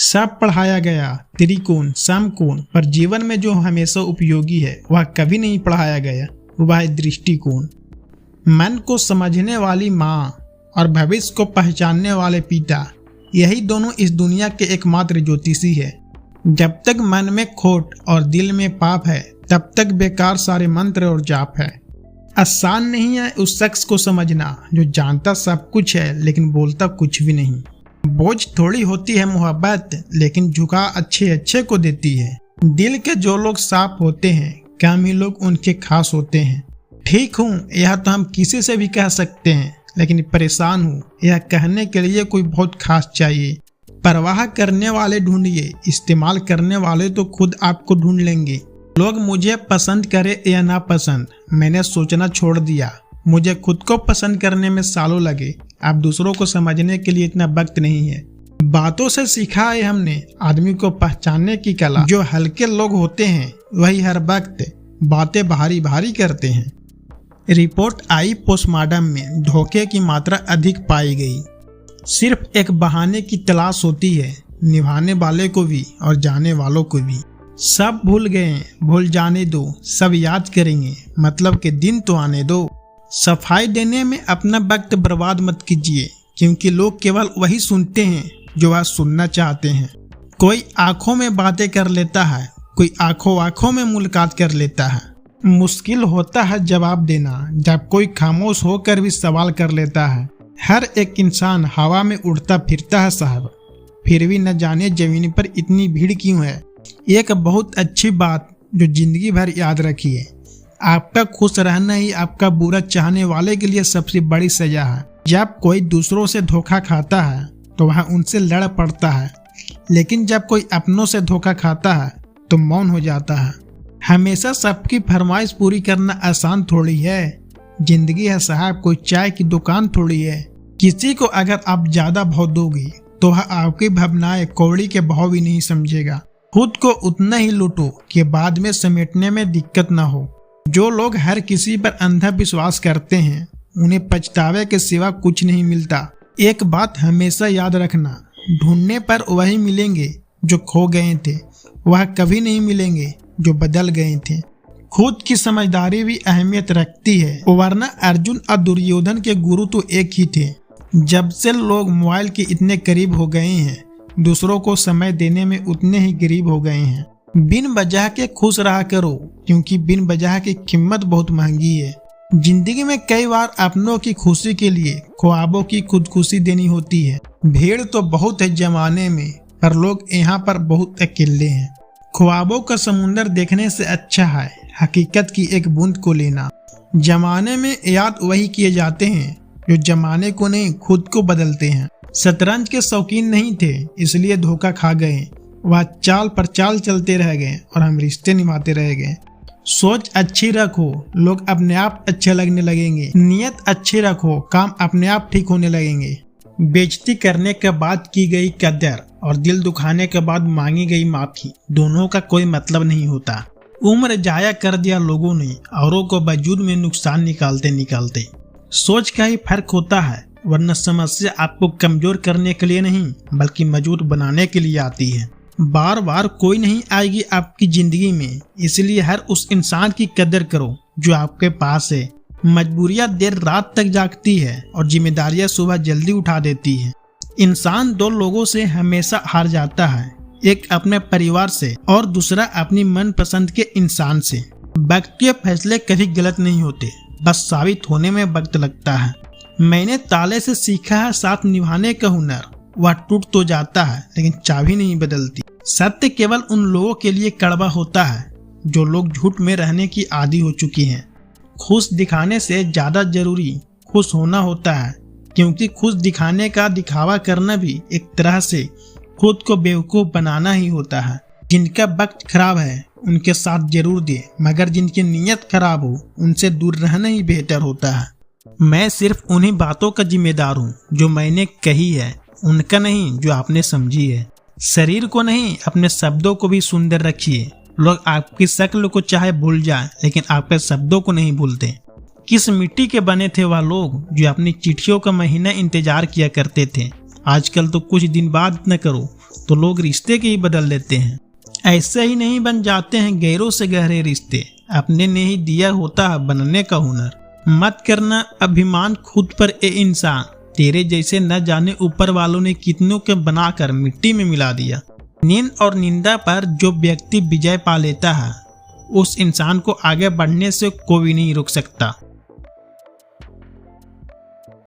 सब पढ़ाया गया त्रिकोण समकोण, पर जीवन में जो हमेशा उपयोगी है वह कभी नहीं पढ़ाया गया, वह है दृष्टिकोण। मन को समझने वाली माँ और भविष्य को पहचानने वाले पिता, यही दोनों इस दुनिया के एकमात्र ज्योतिषी है। जब तक मन में खोट और दिल में पाप है तब तक बेकार सारे मंत्र और जाप है। आसान नहीं है उस शख्स को समझना जो जानता सब कुछ है लेकिन बोलता कुछ भी नहीं। बोझ थोड़ी होती है मोहब्बत, लेकिन झुका अच्छे अच्छे को देती है। दिल के जो लोग साफ होते हैं कम ही लोग उनके खास होते हैं। ठीक हूँ यह तो हम किसी से भी कह सकते हैं, लेकिन परेशान हूँ यह कहने के लिए कोई बहुत खास चाहिए। परवाह करने वाले ढूंढिए, इस्तेमाल करने वाले तो खुद आपको ढूंढ लेंगे। लोग मुझे पसंद करे या ना पसंद, मैंने सोचना छोड़ दिया। मुझे खुद को पसंद करने में सालों लगे, अब दूसरों को समझने के लिए इतना वक्त नहीं है। बातों से सीखा है हमने आदमी को पहचानने की कला। जो हल्के लोग होते हैं वही हर वक्त बातें भारी भारी करते हैं। रिपोर्ट आई पोस्टमार्टम में धोखे की मात्रा अधिक पाई गई। सिर्फ एक बहाने की तलाश होती है, निभाने वाले को भी और जाने वालों को भी। सब भूल गए, भूल जाने दो, सब याद करेंगे, मतलब के दिन तो आने दो। सफाई देने में अपना वक्त बर्बाद मत कीजिए, क्योंकि लोग केवल वही सुनते हैं जो वह सुनना चाहते हैं। कोई आंखों में बातें कर लेता है, कोई आंखों आंखों में मुलाकात कर लेता है। मुश्किल होता है जवाब देना जब कोई खामोश होकर भी सवाल कर लेता है। हर एक इंसान हवा में उड़ता फिरता है साहब, फिर भी न जाने जमीन पर इतनी भीड़ क्यों है। एक बहुत अच्छी बात जो जिंदगी भर याद रखिए, आपका खुश रहना ही आपका बुरा चाहने वाले के लिए सबसे बड़ी सजा है। जब कोई दूसरों से धोखा खाता है तो वह उनसे लड़ पड़ता है, लेकिन जब कोई अपनों से धोखा खाता है तो मौन हो जाता है। हमेशा सबकी फरमाइश पूरी करना आसान थोड़ी है। जिंदगी है साहब, कोई चाय की दुकान थोड़ी है। किसी को अगर आप ज्यादा भाव दोगे तो वह आपकी भावनाएं कौड़ी के भाव भी नहीं समझेगा। खुद को उतना ही लूटो कि बाद में समेटने में दिक्कत ना हो। जो लोग हर किसी पर अंधा विश्वास करते हैं उन्हें पछतावे के सिवा कुछ नहीं मिलता। एक बात हमेशा याद रखना, ढूंढने पर वही मिलेंगे जो खो गए थे, वह कभी नहीं मिलेंगे जो बदल गए थे। खुद की समझदारी भी अहमियत रखती है, वरना अर्जुन और दुर्योधन के गुरु तो एक ही थे। जब से लोग मोबाइल के इतने करीब हो गए हैं, दूसरों को समय देने में उतने ही गरीब हो गए हैं। बिन वजह के खुश रहा करो, क्योंकि बिन वजह की कीमत बहुत महंगी है। जिंदगी में कई बार अपनों की खुशी के लिए ख्वाबों की खुदकुशी देनी होती है। भीड़ तो बहुत है जमाने में, पर लोग यहाँ पर बहुत अकेले हैं। ख्वाबों का समुंदर देखने से अच्छा है हकीकत की एक बूंद को लेना। जमाने में याद वही किए जाते हैं जो जमाने को नहीं खुद को बदलते हैं। शतरंज के शौकीन नहीं थे इसलिए धोखा खा गए, वह चाल पर चाल चलते रह गए और हम रिश्ते निभाते रह गए। सोच अच्छी रखो, लोग अपने आप अच्छे लगने लगेंगे। नियत अच्छी रखो, काम अपने आप ठीक होने लगेंगे। बेइज्जती करने के बाद की गई कदर और दिल दुखाने के बाद मांगी गई माफी, दोनों का कोई मतलब नहीं होता। उम्र जाया कर दिया लोगों ने औरों को वजूद में नुकसान निकालते निकालते। सोच का ही फर्क होता है, वरना समस्या आपको कमजोर करने के लिए नहीं बल्कि मजबूत बनाने के लिए आती है। बार बार कोई नहीं आएगी आपकी जिंदगी में, इसलिए हर उस इंसान की कदर करो जो आपके पास है। मजबूरियां देर रात तक जागती है और जिम्मेदारियां सुबह जल्दी उठा देती है। इंसान दो लोगों से हमेशा हार जाता है, एक अपने परिवार से और दूसरा अपनी मनपसंद के इंसान से। वक्त के फैसले कभी गलत नहीं होते, बस साबित होने में वक्त लगता है। मैंने ताले से सीखा है साथ निभाने का हुनर, वह टूट तो जाता है लेकिन चाबी नहीं बदलती। सत्य केवल उन लोगों के लिए कड़वा होता है जो लोग झूठ में रहने की आदी हो चुकी हैं। खुश दिखाने से ज्यादा जरूरी खुश होना होता है, क्योंकि खुश दिखाने का दिखावा करना भी एक तरह से खुद को बेवकूफ बनाना ही होता है। जिनका वक्त खराब है उनके साथ जरूर दे, मगर जिनकी नीयत खराब हो उनसे दूर रहना ही बेहतर होता है। मैं सिर्फ उन्हीं बातों का जिम्मेदार हूँ जो मैंने कही है, उनका नहीं जो आपने समझी है। शरीर को नहीं अपने शब्दों को भी सुंदर रखिए। लोग आपकी शक्ल को चाहे भूल जाएं, लेकिन आपके शब्दों को नहीं भूलते। किस मिट्टी के बने थे वह लोग जो अपनी चिट्ठियों का महीना इंतजार किया करते थे। आजकल तो कुछ दिन बात न करो तो लोग रिश्ते के ही बदल देते हैं। ऐसे ही नहीं बन जाते हैं गहरों से गहरे रिश्ते, अपने ने ही दिया होता है बनने का हुनर। मत करना अभिमान खुद पर ए इंसान, तेरे जैसे न जाने ऊपर वालों ने कितनों के बनाकर मिट्टी में मिला दिया। नींद और निंदा पर जो व्यक्ति विजय पा लेता है उस इंसान को आगे बढ़ने से कोई नहीं रोक सकता।